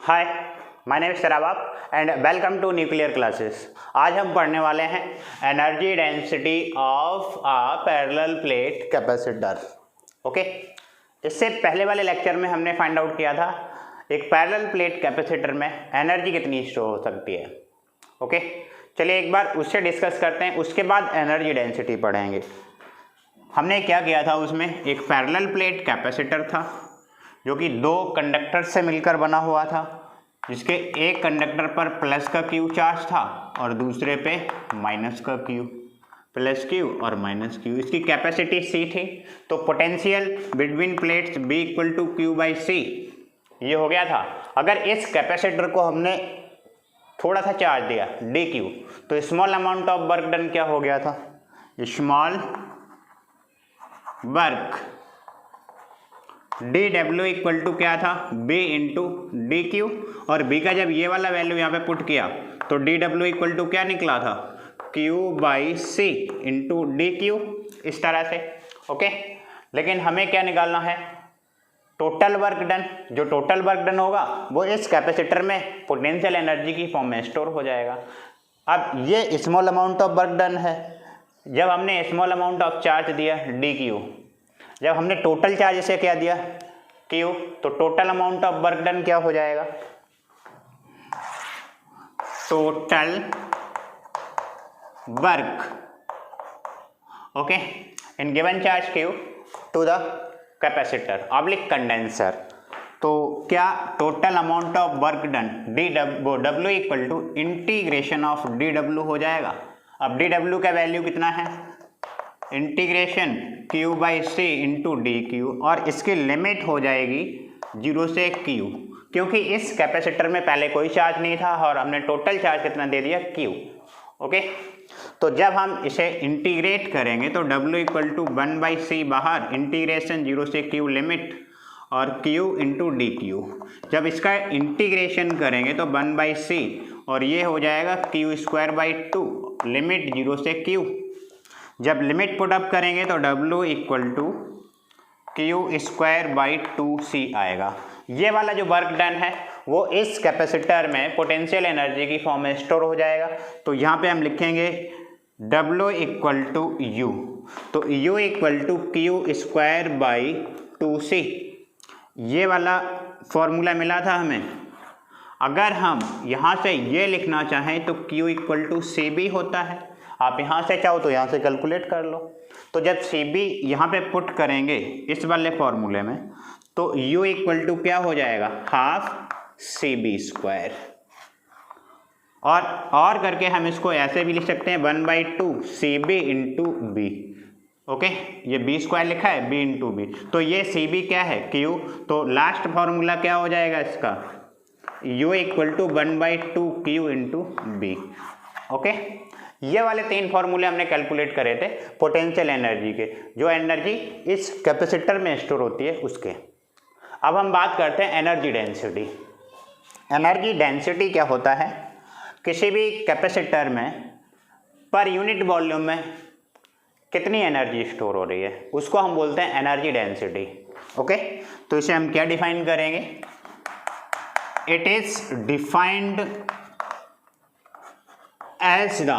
Hi, my name is शराबाब and welcome to nuclear classes. आज हम पढ़ने वाले हैं energy density of a parallel plate capacitor. Okay, इससे पहले वाले लेक्चर में हमने फाइंड आउट किया था एक पैरेलल प्लेट कैपेसिटर में एनर्जी कितनी स्टोर हो सकती है। ओके, चलिए एक बार उससे डिस्कस करते हैं, उसके बाद एनर्जी डेंसिटी पढ़ेंगे। हमने क्या किया था, उसमें एक पैरेलल प्लेट कैपेसिटर था जो कि दो कंडक्टर से मिलकर बना हुआ था, जिसके एक कंडक्टर पर प्लस का क्यू चार्ज था और दूसरे पे माइनस का क्यू, प्लस क्यू और माइनस क्यू। इसकी कैपेसिटी सी थी, तो potential between plates be equal to Q by C ये हो गया था। अगर इस कैपेसिटर को हमने थोड़ा सा चार्ज दिया डी क्यू, तो small amount of work done क्या हो गया था, small work D W equal to क्या था, बी इंटू डी क्यू, और बी का जब ये वाला वैल्यू यहाँ पे पुट किया तो डी डब्ल्यू इक्वल टू क्या निकला था, Q by C into D Q, इस तरह से। ओके, लेकिन हमें क्या निकालना है, टोटल वर्क डन। जो टोटल वर्क डन होगा वो इस कैपेसिटर में पोटेंशियल एनर्जी की फॉर्म में स्टोर हो जाएगा। अब ये small amount of work done है, जब हमने स्मॉल अमाउंट ऑफ चार्ज दिया डी क्यू, जब हमने टोटल चार्ज इसे क्या दिया क्यू, तो total amount of work done क्या हो जाएगा, total work okay in given charge Q to the capacitor oblique condenser. तो क्या total amount of work done D W equal to integration of D W हो जाएगा। अब D W का value कितना है, integration Q by C into D Q, और इसकी लिमिट हो जाएगी 0 से क्यू, क्योंकि इस कैपेसिटर में पहले कोई चार्ज नहीं था और हमने टोटल चार्ज कितना दे दिया क्यू। ओके, तो जब हम इसे इंटीग्रेट करेंगे तो W इक्वल टू 1 बाई सी बाहर, इंटीग्रेशन 0 से क्यू लिमिट और क्यू इंटू डी क्यू। जब इसका इंटीग्रेशन करेंगे तो 1 बाई सी और ये हो जाएगा क्यू स्क्वायर बाई 2, लिमिट 0 से क्यू। जब लिमिट पुट अप करेंगे तो W equal to Q square by 2c आएगा। ये वाला जो वर्क डन है वो इस कैपेसिटर में पोटेंशियल एनर्जी की फॉर्म में स्टोर हो जाएगा। तो यहाँ पे हम लिखेंगे W इक्वल टू यू, तो U equal to Q square by 2c, ये वाला फॉर्मूला मिला था हमें। अगर हम यहाँ से ये लिखना चाहें तो Q equal to C B होता है। आप यहाँ से चाहो तो यहाँ से कैलकुलेट कर लो। तो जब सी बी यहाँ पे पुट करेंगे इस वाले फॉर्मूले में, तो U इक्वल टू क्या हो जाएगा, हाफ सी बी स्क्वायर। और करके हम इसको ऐसे भी लिख सकते हैं 1 by 2 C B into B. Okay, ये बी स्क्वायर लिखा है, बी इंटू बी, तो ये सी बी क्या है, क्यू। तो लास्ट फॉर्मूला क्या हो जाएगा इसका, U equal to 1 by 2 Q into B. Okay, ये वाले तीन फॉर्मूले हमने कैलकुलेट करे थे पोटेंशियल एनर्जी के, जो एनर्जी इस कैपेसिटर में स्टोर होती है उसके। अब हम बात करते हैं एनर्जी डेंसिटी। एनर्जी डेंसिटी क्या होता है, किसी भी कैपेसिटर में पर यूनिट वॉल्यूम में कितनी एनर्जी स्टोर हो रही है, उसको हम बोलते हैं एनर्जी डेंसिटी। ओके, तो इसे हम क्या डिफाइन करेंगे, it is defined as the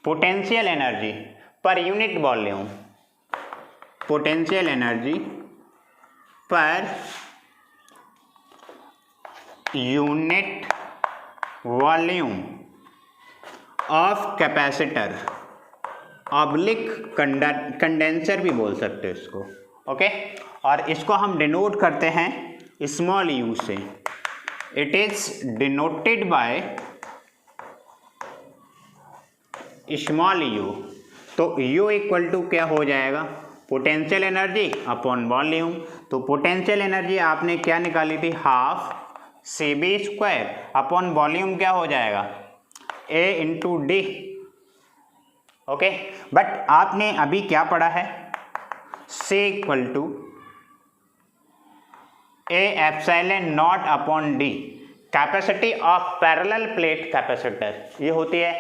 potential energy per unit volume, potential energy per unit volume of capacitor oblique condenser भी बोल सकते हैं इसको। ओके, और इसको हम डिनोट करते हैं स्मॉल यू से। It is denoted by small u। तो u इक्वल टू क्या हो जाएगा, पोटेंशियल एनर्जी अपॉन वॉल्यूम। तो पोटेंशियल एनर्जी आपने क्या निकाली थी, half C B square upon volume क्या हो जाएगा, a into D. Okay, but आपने अभी क्या पढ़ा है, c equal to A epsilon not upon D, capacity of parallel plate capacitor ये होती है।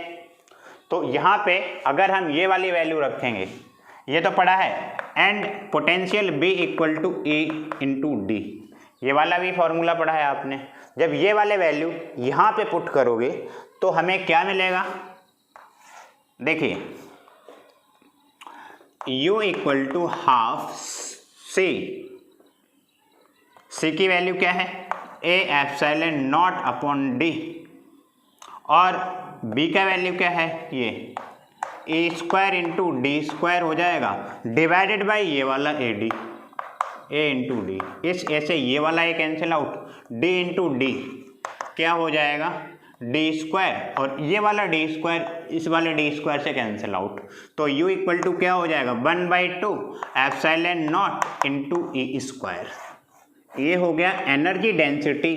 तो यहाँ पे अगर हम ये वाली वैल्यू रखेंगे, ये तो पढ़ा है, and potential B equal to A into D, ये वाला भी फॉर्मूला पढ़ा है आपने। जब ये वाले वैल्यू यहाँ पे पुट करोगे तो हमें क्या मिलेगा, देखिए U equal to half C, C की वैल्यू क्या है A epsilon not upon D, और B का वैल्यू क्या है ये A square into D square हो जाएगा डिवाइडेड बाई ये वाला A D, A into D. इस ऐसे ये वाला A cancel out, D into D क्या हो जाएगा डी स्क्वायर, और ये वाला डी स्क्वायर इस वाले डी स्क्वायर से कैंसिल आउट, तो U इक्वल टू क्या हो जाएगा 1/2 epsilon not into E square. ये हो गया energy density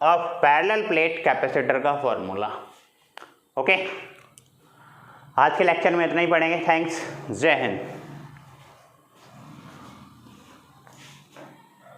of parallel plate capacitor का फॉर्मूला। ओके, आज के लेक्चर में इतना ही पढ़ेंगे। थैंक्स, जय हिंद।